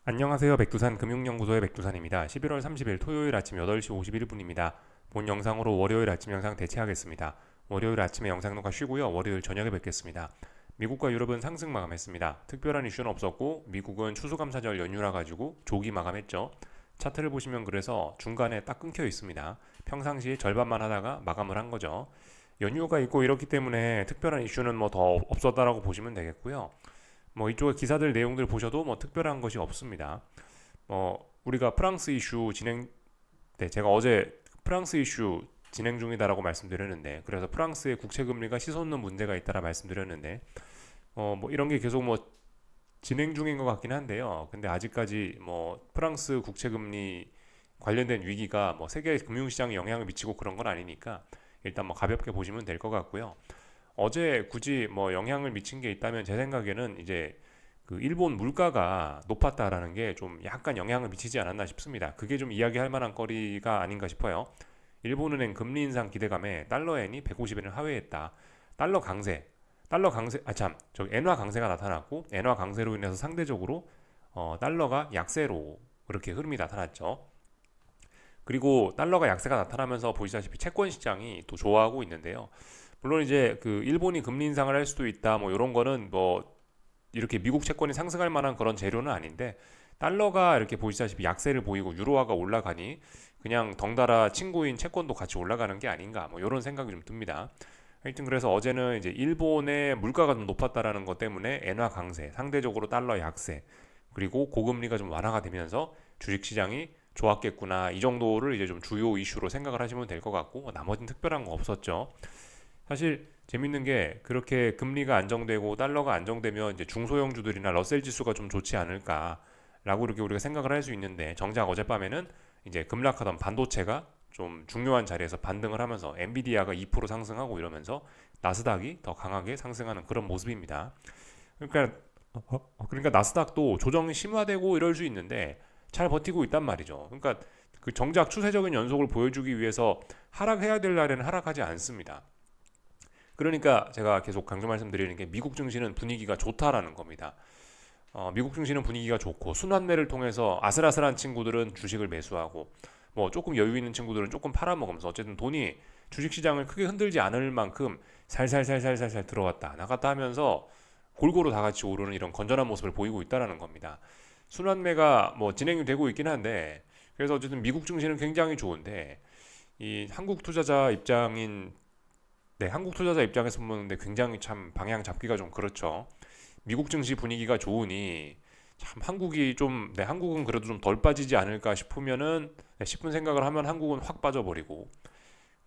안녕하세요. 백두산 금융연구소의 백두산입니다. 11월 30일 토요일 아침 8시 51분입니다. 본 영상으로 월요일 아침 영상 대체하겠습니다. 월요일 아침에 영상 녹화 쉬고요. 월요일 저녁에 뵙겠습니다. 미국과 유럽은 상승 마감했습니다. 특별한 이슈는 없었고 미국은 추수감사절 연휴라 가지고 조기 마감했죠. 차트를 보시면 그래서 중간에 딱 끊겨 있습니다. 평상시에 절반만 하다가 마감을 한 거죠. 연휴가 있고 이렇기 때문에 특별한 이슈는 뭐 더 없었다라고 보시면 되겠고요. 뭐 이쪽에 기사들 내용들 보셔도 뭐 특별한 것이 없습니다. 우리가 프랑스 이슈 진행, 네, 제가 어제 프랑스 이슈 진행 중이다라고 말씀드렸는데, 그래서 프랑스의 국채 금리가 치솟는 문제가 있다라 말씀드렸는데, 뭐 이런 게 계속 뭐 진행 중인 것 같긴 한데요. 근데 아직까지 뭐 프랑스 국채 금리 관련된 위기가 뭐 세계 금융시장에 영향을 미치고 그런 건 아니니까 일단 뭐 가볍게 보시면 될 것 같고요. 어제 굳이 뭐 영향을 미친 게 있다면 제 생각에는 이제 그 일본 물가가 높았다라는 게 좀 약간 영향을 미치지 않았나 싶습니다. 그게 좀 이야기할 만한 거리가 아닌가 싶어요. 일본은행 금리 인상 기대감에 달러엔이 150엔을 하회했다. 달러 강세, 저 엔화 강세가 나타났고 엔화 강세로 인해서 상대적으로 달러가 약세로 그렇게 흐름이 나타났죠. 그리고 달러가 약세가 나타나면서 보시다시피 채권 시장이 또 좋아하고 있는데요. 물론 이제 그 일본이 금리 인상을 할 수도 있다 뭐 이런 거는 뭐 이렇게 미국 채권이 상승할 만한 그런 재료는 아닌데 달러가 이렇게 보시다시피 약세를 보이고 유로화가 올라가니 그냥 덩달아 친구인 채권도 같이 올라가는 게 아닌가 뭐 이런 생각이 좀 듭니다. 하여튼 그래서 어제는 이제 일본의 물가가 좀 높았다라는 것 때문에 엔화 강세, 상대적으로 달러 약세, 그리고 고금리가 좀 완화가 되면서 주식시장이 좋았겠구나 이 정도를 이제 좀 주요 이슈로 생각을 하시면 될 것 같고 나머지는 특별한 거 없었죠. 사실 재밌는 게 그렇게 금리가 안정되고 달러가 안정되면 이제 중소형주들이나 러셀 지수가 좀 좋지 않을까라고 이렇게 우리가 생각을 할 수 있는데 정작 어젯밤에는 이제 급락하던 반도체가 좀 중요한 자리에서 반등을 하면서 엔비디아가 2% 상승하고 이러면서 나스닥이 더 강하게 상승하는 그런 모습입니다. 그러니까 그러니까 나스닥도 조정이 심화되고 이럴 수 있는데 잘 버티고 있단 말이죠. 그러니까 그 정작 추세적인 연속을 보여주기 위해서 하락해야 될 날에는 하락하지 않습니다. 그러니까 제가 계속 강조 말씀드리는 게 미국 증시는 분위기가 좋다라는 겁니다. 미국 증시는 분위기가 좋고 순환매를 통해서 아슬아슬한 친구들은 주식을 매수하고 뭐 조금 여유 있는 친구들은 조금 팔아먹으면서 어쨌든 돈이 주식시장을 크게 흔들지 않을 만큼 살살살살살살 들어왔다 나갔다 하면서 골고루 다 같이 오르는 이런 건전한 모습을 보이고 있다라는 겁니다. 순환매가 뭐 진행이 되고 있긴 한데 그래서 어쨌든 미국 증시는 굉장히 좋은데 이 한국 투자자 입장인 네, 한국 투자자 입장에서 보는데 굉장히 참 방향 잡기가 좀 그렇죠. 미국 증시 분위기가 좋으니 참 한국이 좀, 네, 한국은 그래도 좀 덜 빠지지 않을까 싶으면은, 네, 싶은 생각을 하면 한국은 확 빠져버리고.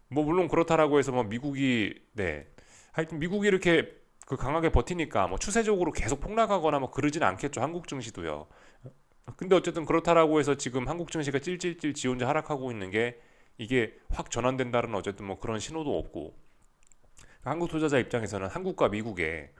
뭐 물론 그렇다라고 해서 뭐 미국이, 네, 하여튼 미국이 이렇게 그 강하게 버티니까 뭐 추세적으로 계속 폭락하거나 뭐 그러진 않겠죠. 한국 증시도요. 근데 어쨌든 그렇다라고 해서 지금 한국 증시가 찔찔찔 지 혼자 하락하고 있는 게 이게 확 전환된다는 어쨌든 뭐 그런 신호도 없고 한국 투자자 입장에서는 한국과 미국의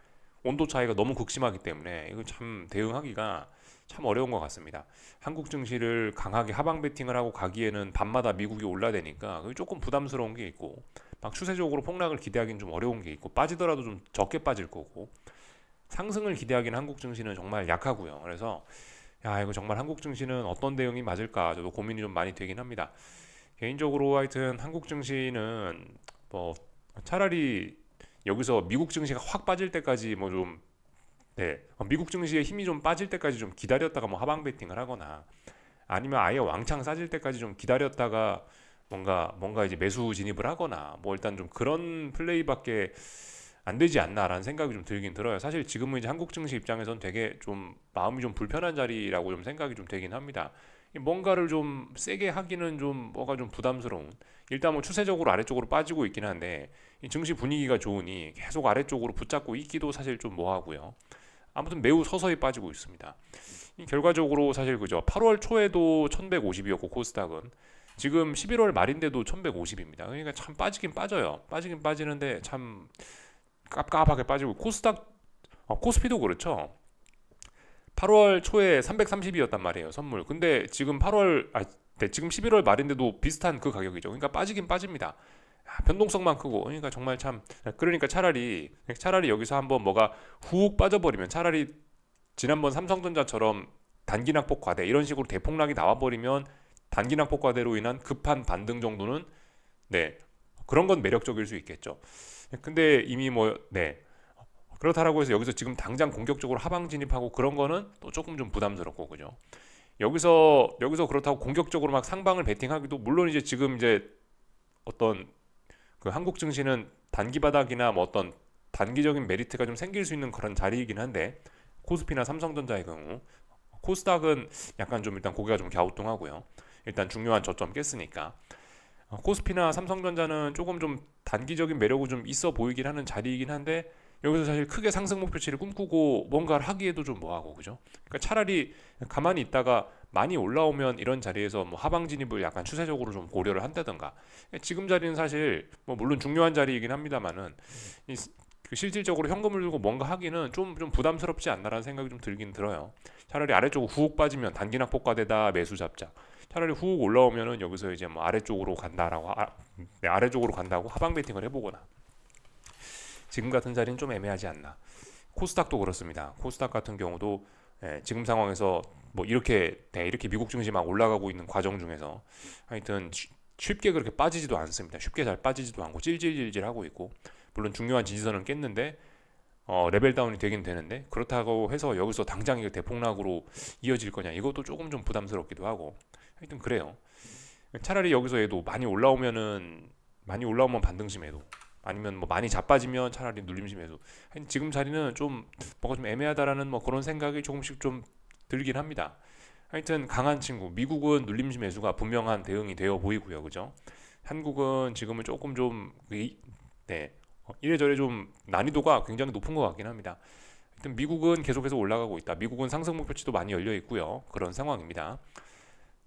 온도 차이가 너무 극심하기 때문에 이거 참 대응하기가 참 어려운 것 같습니다. 한국 증시를 강하게 하방 베팅을 하고 가기에는 밤마다 미국이 올라대니까 그게 조금 부담스러운 게 있고 막 추세적으로 폭락을 기대하기는 좀 어려운 게 있고 빠지더라도 좀 적게 빠질 거고 상승을 기대하기는 한국 증시는 정말 약하고요. 그래서 야 이거 정말 한국 증시는 어떤 대응이 맞을까 저도 고민이 좀 많이 되긴 합니다. 개인적으로 하여튼 한국 증시는 뭐 차라리 여기서 미국 증시가 확 빠질 때까지 뭐 좀 네, 미국 증시의 힘이 좀 빠질 때까지 좀 기다렸다가 뭐 하방 베팅을 하거나 아니면 아예 왕창 싸질 때까지 좀 기다렸다가 뭔가 이제 매수 진입을 하거나 뭐 일단 좀 그런 플레이밖에 안 되지 않나라는 생각이 좀 들긴 들어요. 사실 지금은 이제 한국 증시 입장에선 되게 좀 마음이 좀 불편한 자리라고 좀 생각이 좀 되긴 합니다. 뭔가를 좀 세게 하기는 좀 뭐가 좀 부담스러운. 일단 뭐 추세적으로 아래쪽으로 빠지고 있긴 한데 이 증시 분위기가 좋으니 계속 아래쪽으로 붙잡고 있기도 사실 좀 뭐하고요. 아무튼 매우 서서히 빠지고 있습니다. 이 결과적으로 사실 그죠. 8월 초에도 1150이었고 코스닥은 지금 11월 말인데도 1150입니다. 그러니까 참 빠지긴 빠져요. 빠지긴 빠지는데 참 깝깝하게 빠지고 코스피도 그렇죠. 8월 초에 330이었단 말이에요, 선물. 근데 지금 네, 지금 11월 말인데도 비슷한 그 가격이죠. 그러니까 빠지긴 빠집니다. 변동성만 크고 그러니까 정말 참 그러니까 차라리 여기서 한번 뭐가 훅 빠져버리면 차라리 지난번 삼성전자처럼 단기 낙폭 과대 이런 식으로 대폭락이 나와버리면 단기 낙폭 과대로 인한 급한 반등 정도는 네 그런 건 매력적일 수 있겠죠. 근데 이미 그렇다라고 해서 여기서 지금 당장 공격적으로 하방 진입하고 그런 거는 또 조금 좀 부담스럽고 그죠. 여기서 그렇다고 공격적으로 막 상방을 베팅하기도 물론 이제 지금 이제 어떤 그 한국 증시는 단기 바닥이나 뭐 어떤 단기적인 메리트가 좀 생길 수 있는 그런 자리이긴 한데 코스피나 삼성전자의 경우 코스닥은 약간 좀 일단 고개가 좀 갸우뚱하고요. 일단 중요한 저점 깼으니까 코스피나 삼성전자는 조금 좀 단기적인 매력이 좀 있어 보이긴 하는 자리이긴 한데 여기서 사실 크게 상승 목표치를 꿈꾸고 뭔가를 하기에도 좀 뭐하고 그죠? 그러니까 차라리 가만히 있다가 많이 올라오면 이런 자리에서 뭐 하방 진입을 약간 추세적으로 좀 고려를 한다던가 지금 자리는 사실 뭐 물론 중요한 자리이긴 합니다만은 그 실질적으로 현금을 들고 뭔가 하기는 좀 부담스럽지 않나라는 생각이 좀 들긴 들어요. 차라리 아래쪽으로 후uk 빠지면 단기 낙폭과대다 매수 잡자. 차라리 후uk 올라오면은 여기서 이제 뭐 아래쪽으로 간다라고 아래쪽으로 간다고 하방 베팅을 해보거나 지금 같은 자리는 좀 애매하지 않나. 코스닥도 그렇습니다. 코스닥 같은 경우도 지금 상황에서 뭐 이렇게 미국 증시 막 올라가고 있는 과정 중에서 하여튼 쉽게 그렇게 빠지지도 않습니다. 쉽게 잘 빠지지도 않고 찔찔찔찔 하고 있고 물론 중요한 지지선은 깼는데 레벨 다운이 되긴 되는데 그렇다고 해서 여기서 당장 이거 대폭락으로 이어질 거냐 이것도 조금 좀 부담스럽기도 하고 하여튼 그래요. 차라리 여기서 얘도 많이 올라오면 반등심해도 아니면 뭐 많이 자빠지면 차라리 눌림심해도 지금 자리는 좀 뭐가 좀 애매하다라는 뭐 그런 생각이 조금씩 좀 들긴 합니다. 하여튼 강한 친구 미국은 눌림심 매수가 분명한 대응이 되어 보이고요, 그죠? 한국은 지금은 조금 좀 이래저래 좀 난이도가 굉장히 높은 것 같긴 합니다. 하여튼 미국은 계속해서 올라가고 있다. 미국은 상승 목표치도 많이 열려 있고요. 그런 상황입니다.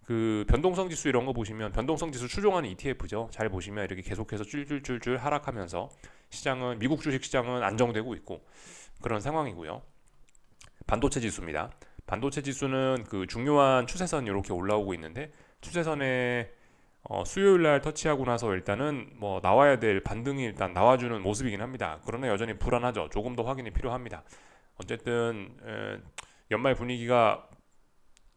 그 변동성 지수 이런 거 보시면 변동성 지수 추종하는 ETF죠. 잘 보시면 이렇게 계속해서 쫄쫄쫄쫄 하락하면서 시장은 미국 주식 시장은 안정되고 있고 그런 상황이고요. 반도체 지수입니다. 반도체 지수는 그 중요한 추세선 이렇게 올라오고 있는데 추세선에 수요일 날 터치하고 나서 일단은 뭐 나와야 될 반등이 일단 나와주는 모습이긴 합니다. 그러나 여전히 불안하죠. 조금 더 확인이 필요합니다. 어쨌든 연말 분위기가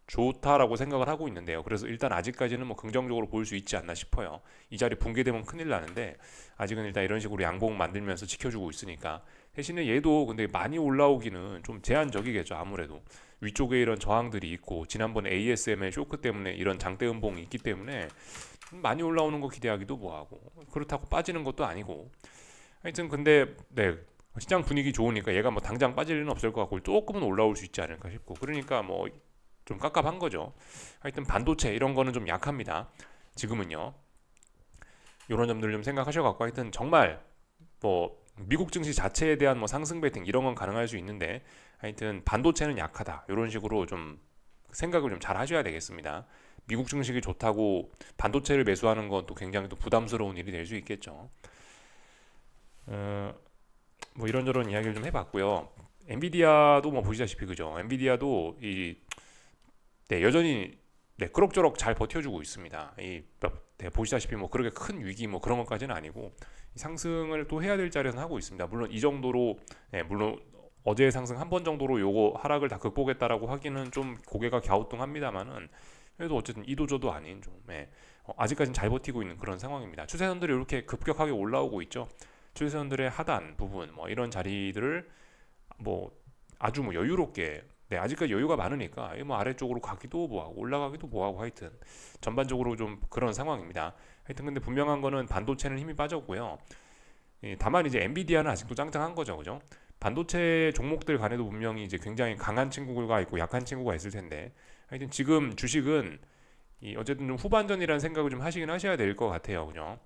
좋다라고 생각을 하고 있는데요. 그래서 일단 아직까지는 뭐 긍정적으로 볼 수 있지 않나 싶어요. 이 자리 붕괴되면 큰일 나는데 아직은 일단 이런 식으로 양봉 만들면서 지켜주고 있으니까 대신에 얘도 근데 많이 올라오기는 좀 제한적이겠죠. 아무래도 위쪽에 이런 저항들이 있고 지난번 ASM의 쇼크 때문에 이런 장대 음봉이 있기 때문에 많이 올라오는 거 기대하기도 뭐하고 그렇다고 빠지는 것도 아니고 하여튼 근데 시장 분위기 좋으니까 얘가 뭐 당장 빠질 일은 없을 것 같고 조금은 올라올 수 있지 않을까 싶고 그러니까 뭐 좀 깝깝한 거죠. 하여튼 반도체 이런 거는 좀 약합니다. 지금은요. 이런 점들을 좀 생각하셔갖고 하여튼 정말 뭐 미국 증시 자체에 대한 뭐 상승 베팅 이런 건 가능할 수 있는데 하여튼 반도체는 약하다. 이런 식으로 좀 생각을 좀 잘 하셔야 되겠습니다. 미국 증시가 좋다고 반도체를 매수하는 건 또 굉장히 또 부담스러운 일이 될 수 있겠죠. 뭐 이런저런 이야기를 좀 해봤고요. 엔비디아도 뭐 보시다시피 그죠. 엔비디아도 여전히 그럭저럭 잘 버텨주고 있습니다. 보시다시피 뭐 그렇게 큰 위기 뭐 그런 것까지는 아니고 상승을 또 해야 될 자리에서는 하고 있습니다. 물론 이 정도로 물론 어제의 상승 한 번 정도로 요거 하락을 다 극복했다라고 하기는 좀 고개가 갸우뚱합니다만은 그래도 어쨌든 이도저도 아닌 좀 아직까지는 잘 버티고 있는 그런 상황입니다. 추세선들이 이렇게 급격하게 올라오고 있죠. 추세선들의 하단 부분 뭐 이런 자리들을 뭐 아주 뭐 여유롭게 아직까지 여유가 많으니까 뭐 아래쪽으로 가기도 뭐하고 올라가기도 뭐하고 하여튼 전반적으로 좀 그런 상황입니다. 하여튼 근데 분명한 거는 반도체는 힘이 빠졌고요. 다만 이제 엔비디아는 아직도 짱짱한 거죠, 그죠? 반도체 종목들 간에도 분명히 이제 굉장히 강한 친구가 있고 약한 친구가 있을 텐데 하여튼 지금 주식은 어쨌든 좀 후반전이라는 생각을 좀 하시긴 하셔야 될 것 같아요, 그죠?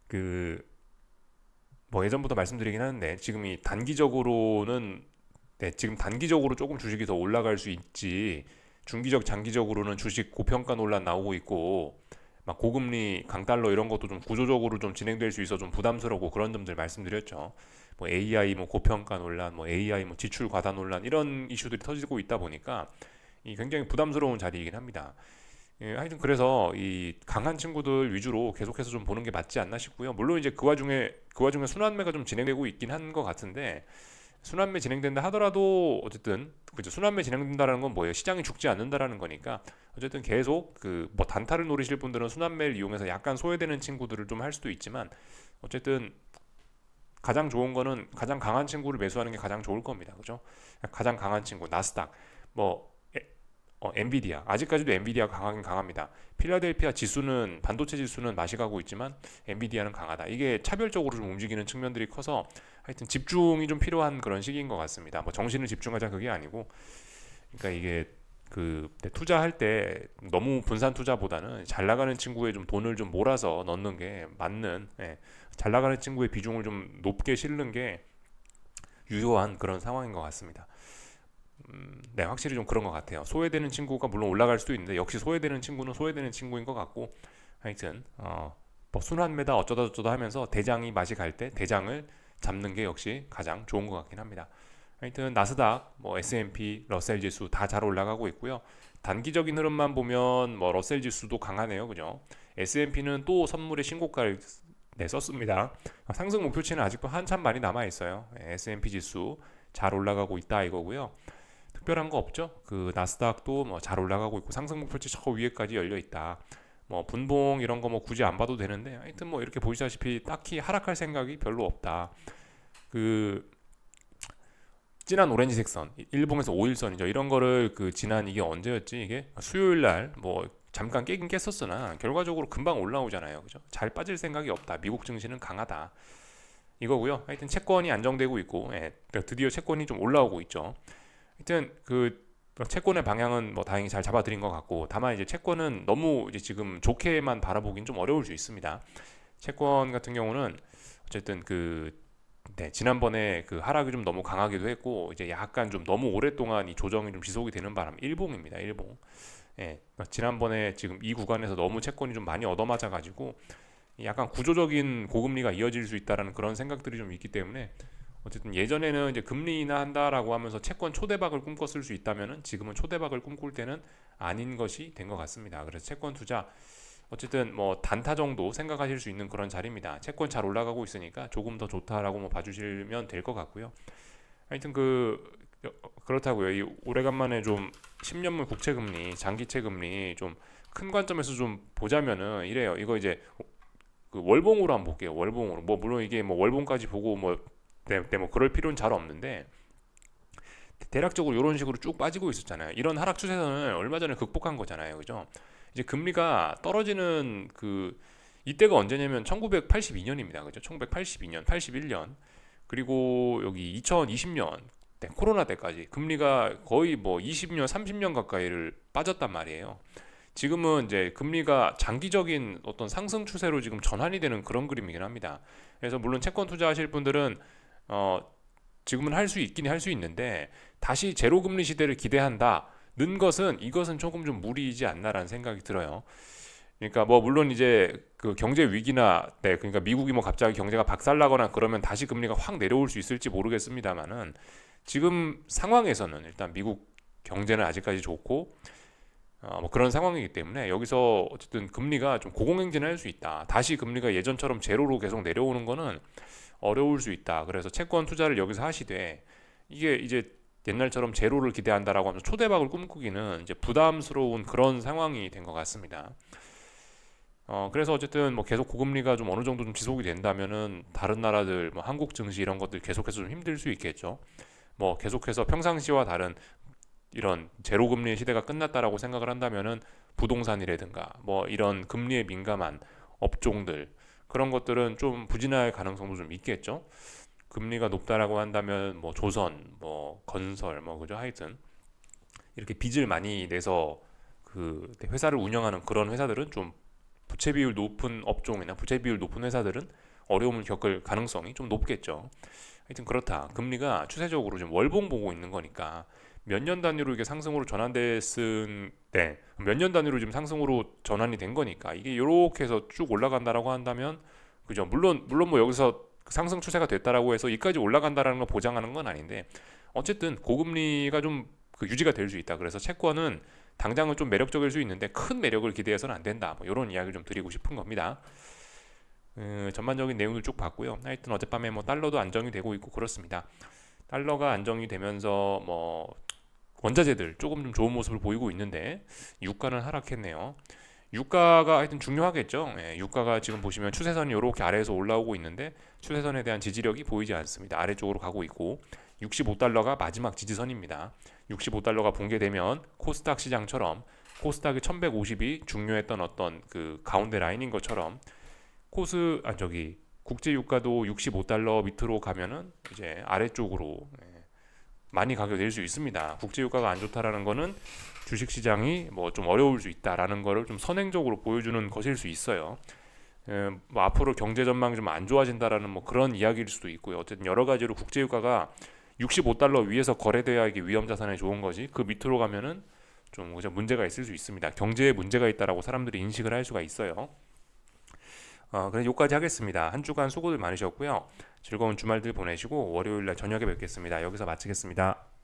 그 뭐 예전부터 말씀드리긴 하는데 지금 이 단기적으로는 지금 단기적으로 조금 주식이 더 올라갈 수 있지 중기적 장기적으로는 주식 고평가 논란 나오고 있고 막 고금리 강달러 이런 것도 좀 구조적으로 좀 진행될 수 있어 좀 부담스럽고 그런 점들 말씀드렸죠. 뭐 AI 뭐 고평가 논란, 뭐 AI 뭐 지출 과다 논란 이런 이슈들이 터지고 있다 보니까 이 굉장히 부담스러운 자리이긴 합니다. 하여튼 그래서 이 강한 친구들 위주로 계속해서 좀 보는 게 맞지 않나 싶고요. 물론 이제 그 와중에 순환매가 좀 진행되고 있긴 한 것 같은데 순환매 진행된다 하더라도 어쨌든 그죠. 순환매 진행된다라는 건 뭐예요? 시장이 죽지 않는다라는 거니까 어쨌든 계속 그 뭐 단타를 노리실 분들은 순환매를 이용해서 약간 소외되는 친구들을 좀 할 수도 있지만 어쨌든 가장 좋은 거는 가장 강한 친구를 매수하는 게 가장 좋을 겁니다. 그죠? 가장 강한 친구 나스닥 뭐 엔비디아 아직까지도 엔비디아가 강하긴 강합니다. 필라델피아 지수는 반도체 지수는 맛이 가고 있지만 엔비디아는 강하다. 이게 차별적으로 좀 움직이는 측면들이 커서 하여튼 집중이 좀 필요한 그런 시기인 것 같습니다. 뭐 정신을 집중하자 그게 아니고 그러니까 이게 그 투자할 때 너무 분산 투자보다는 잘 나가는 친구에 좀 돈을 좀 몰아서 넣는 게 맞는 잘 나가는 친구의 비중을 좀 높게 실는 게 유효한 그런 상황인 것 같습니다. 네, 확실히 좀 그런 것 같아요. 소외되는 친구가 물론 올라갈 수도 있는데 역시 소외되는 친구는 소외되는 친구인 것 같고 하여튼 뭐 순환매다 어쩌다 저쩌다 하면서 대장이 맛이 갈 때 대장을 잡는 게 역시 가장 좋은 것 같긴 합니다. 하여튼 나스닥, 뭐 S&P, 러셀 지수 다 잘 올라가고 있고요. 단기적인 흐름만 보면 뭐 러셀 지수도 강하네요, 그죠? S&P는 또 선물의 신고가를 썼습니다. 상승 목표치는 아직도 한참 많이 남아 있어요. S&P 지수 잘 올라가고 있다 이거고요. 특별한 거 없죠? 그 나스닥도 뭐 잘 올라가고 있고 상승 목표치 저 위에까지 열려 있다. 뭐 분봉 이런 거 뭐 굳이 안 봐도 되는데 하여튼 뭐 이렇게 보시다시피 딱히 하락할 생각이 별로 없다. 그 진한 오렌지색 선, 일봉에서 5일선이죠. 이런 거를 그 지난 이게 언제였지? 이게 수요일 날 뭐 잠깐 깨긴 깼었으나 결과적으로 금방 올라오잖아요. 그죠? 잘 빠질 생각이 없다. 미국 증시는 강하다. 이거고요. 하여튼 채권이 안정되고 있고 드디어 채권이 좀 올라오고 있죠. 하여튼 그 채권의 방향은 뭐 다행히 잘 잡아드린 것 같고 다만 이제 채권은 너무 이제 지금 좋게만 바라보긴 좀 어려울 수 있습니다. 채권 같은 경우는 어쨌든 지난번에 그 하락이 좀 너무 강하기도 했고 이제 약간 좀 너무 오랫동안 이 조정이 좀 지속이 되는 바람 일봉입니다. 일봉. 지난번에 지금 이 구간에서 너무 채권이 좀 많이 얻어맞아 가지고 약간 구조적인 고금리가 이어질 수 있다라는 그런 생각들이 좀 있기 때문에 어쨌든 예전에는 이제 금리 인하한다라고 하면서 채권 초대박을 꿈꿨을 수 있다면은 지금은 초대박을 꿈꿀 때는 아닌 것이 된 것 같습니다. 그래서 채권 투자 어쨌든 뭐 단타 정도 생각하실 수 있는 그런 자리입니다. 채권 잘 올라가고 있으니까 조금 더 좋다라고 뭐 봐주시면 될 것 같고요. 하여튼 그렇다고요. 이 오래간만에 좀 10년물 국채금리, 장기채금리 좀 큰 관점에서 좀 보자면은 이래요. 이거 이제 그 월봉으로 한번 볼게요. 월봉으로 뭐 물론 이게 뭐 월봉까지 보고 뭐 뭐 그럴 필요는 잘 없는데 대략적으로 이런 식으로 쭉 빠지고 있었잖아요. 이런 하락 추세선을 얼마 전에 극복한 거잖아요. 그죠? 이제 금리가 떨어지는 이때가 언제냐면 1982년입니다. 그죠? 1982년, 81년. 그리고 여기 2020년 코로나 때까지 금리가 거의 뭐 20년, 30년 가까이를 빠졌단 말이에요. 지금은 이제 금리가 장기적인 어떤 상승 추세로 지금 전환이 되는 그런 그림이긴 합니다. 그래서 물론 채권 투자하실 분들은 지금은 할 수 있긴 할 수 있는데 다시 제로 금리 시대를 기대한다는 것은 이것은 조금 좀 무리이지 않나라는 생각이 들어요. 그러니까 뭐 물론 이제 그 경제 위기나 그러니까 미국이 뭐 갑자기 경제가 박살나거나 그러면 다시 금리가 확 내려올 수 있을지 모르겠습니다만은 지금 상황에서는 일단 미국 경제는 아직까지 좋고 뭐 그런 상황이기 때문에 여기서 어쨌든 금리가 좀 고공행진할 수 있다. 다시 금리가 예전처럼 제로로 계속 내려오는 거는 어려울 수 있다. 그래서 채권 투자를 여기서 하시되 이게 이제 옛날처럼 제로를 기대한다라고 하면 초대박을 꿈꾸기는 이제 부담스러운 그런 상황이 된 것 같습니다. 그래서 어쨌든 뭐 계속 고금리가 좀 어느 정도 좀 지속이 된다면은 다른 나라들 뭐 한국 증시 이런 것들 계속해서 좀 힘들 수 있겠죠. 뭐 계속해서 평상시와 다른 이런 제로 금리의 시대가 끝났다라고 생각을 한다면은 부동산이라든가 뭐 이런 금리에 민감한 업종들 그런 것들은 좀 부진할 가능성도 좀 있겠죠. 금리가 높다라고 한다면 뭐 조선, 뭐 건설, 뭐 그죠 하여튼 이렇게 빚을 많이 내서 그 회사를 운영하는 그런 회사들은 좀 부채 비율 높은 업종이나 부채 비율 높은 회사들은 어려움을 겪을 가능성이 좀 높겠죠. 하여튼 그렇다. 금리가 추세적으로 좀 월봉 보고 있는 거니까 몇 년 단위로 이게 상승으로 전환됐은 몇 년 단위로 지금 상승으로 전환이 된 거니까 이게 이렇게 해서 쭉 올라간다라고 한다면 그죠. 물론 뭐 여기서 상승 추세가 됐다라고 해서 이까지 올라간다라는 걸 보장하는 건 아닌데 어쨌든 고금리가 좀 유지가 될 수 있다. 그래서 채권은 당장은 좀 매력적일 수 있는데 큰 매력을 기대해서는 안 된다. 뭐 이런 이야기를 좀 드리고 싶은 겁니다. 전반적인 내용을 쭉 봤고요. 하여튼 어젯밤에 뭐 달러도 안정이 되고 있고 그렇습니다. 달러가 안정이 되면서 뭐 원자재들 조금 좀 좋은 모습을 보이고 있는데 유가는 하락했네요. 유가가 하여튼 중요하겠죠. 예, 유가가 지금 보시면 추세선이 이렇게 아래에서 올라오고 있는데 추세선에 대한 지지력이 보이지 않습니다. 아래쪽으로 가고 있고 65달러가 마지막 지지선입니다. 65달러가 붕괴되면 코스닥 시장처럼 코스닥의 1150이 중요했던 어떤 그 가운데 라인인 것처럼 국제 유가도 65달러 밑으로 가면은 이제 아래쪽으로 많이 가격 낼 수 있습니다. 국제 유가가 안 좋다라는 거는 주식 시장이 뭐 좀 어려울 수 있다라는 거를 좀 선행적으로 보여주는 것일 수 있어요. 뭐 앞으로 경제 전망이 좀 안 좋아진다라는 뭐 그런 이야기일 수도 있고요. 어쨌든 여러 가지로 국제 유가가 65달러 위에서 거래돼야 이게 위험 자산에 좋은 거지. 그 밑으로 가면은 좀 문제가 있을 수 있습니다. 경제에 문제가 있다라고 사람들이 인식을 할 수가 있어요. 그래서 여기까지 하겠습니다. 한 주간 수고들 많으셨고요. 즐거운 주말들 보내시고 월요일날 저녁에 뵙겠습니다. 여기서 마치겠습니다.